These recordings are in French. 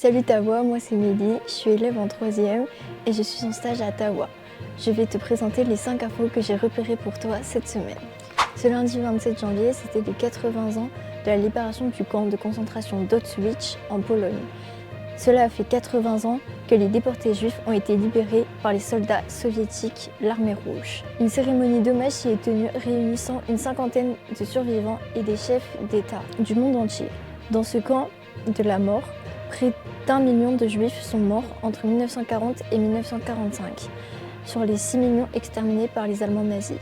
Salut Tawa, moi c'est Mélie, je suis élève en 3e et je suis en stage à Tawa. Je vais te présenter les 5 infos que j'ai repérées pour toi cette semaine. Ce lundi 27 janvier, c'était les 80 ans de la libération du camp de concentration d'Auschwitz en Pologne. Cela a fait 80 ans que les déportés juifs ont été libérés par les soldats soviétiques, l'armée rouge. Une cérémonie d'hommage y est tenue réunissant une cinquantaine de survivants et des chefs d'État du monde entier. Dans ce camp de la mort, près d'1 million de juifs sont morts entre 1940 et 1945, sur les 6 millions exterminés par les Allemands nazis.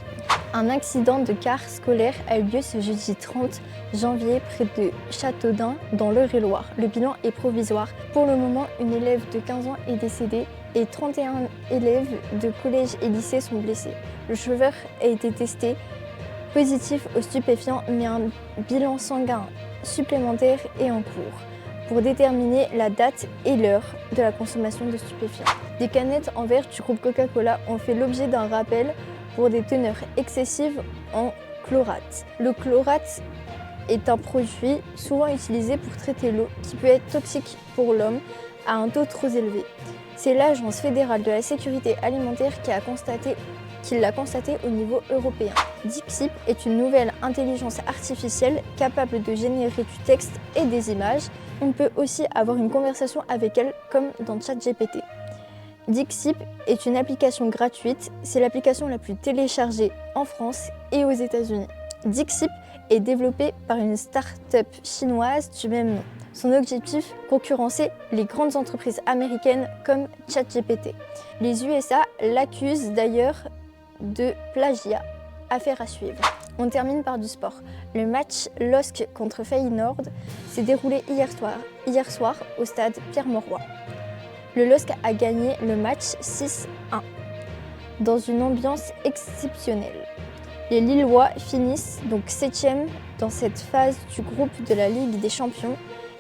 Un accident de car scolaire a eu lieu ce jeudi 30 janvier près de Châteaudun dans l'Eure-et-Loir. Le bilan est provisoire. Pour le moment, une élève de 15 ans est décédée et 31 élèves de collège et lycée sont blessés. Le chauffeur a été testé positif aux stupéfiants, mais un bilan sanguin supplémentaire est en cours pour déterminer la date et l'heure de la consommation de stupéfiants. Des canettes en verre du groupe Coca-Cola ont fait l'objet d'un rappel pour des teneurs excessives en chlorate. Le chlorate est un produit souvent utilisé pour traiter l'eau qui peut être toxique pour l'homme à un taux trop élevé. C'est l'Agence fédérale de la sécurité alimentaire qui l'a constaté au niveau européen. DeepSeek est une nouvelle intelligence artificielle capable de générer du texte et des images. On peut aussi avoir une conversation avec elle comme dans ChatGPT. DeepSeek est une application gratuite, c'est l'application la plus téléchargée en France et aux États-Unis. DeepSeek est développée par une start-up chinoise du même nom. Son objectif, concurrencer les grandes entreprises américaines comme ChatGPT. Les USA l'accusent d'ailleurs de plagiat. Affaire à suivre. On termine par du sport. Le match LOSC contre Feyenoord s'est déroulé hier soir au stade Pierre-Mauroy. Le LOSC a gagné le match 6-1 dans une ambiance exceptionnelle. Les Lillois finissent donc 7e dans cette phase du groupe de la Ligue des Champions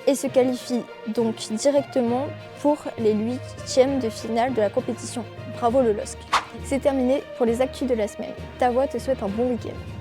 et se qualifient donc directement pour les 8e de finale de la compétition. Bravo le LOSC. C'est terminé pour les actus de la semaine. Tawa te souhaite un bon week-end.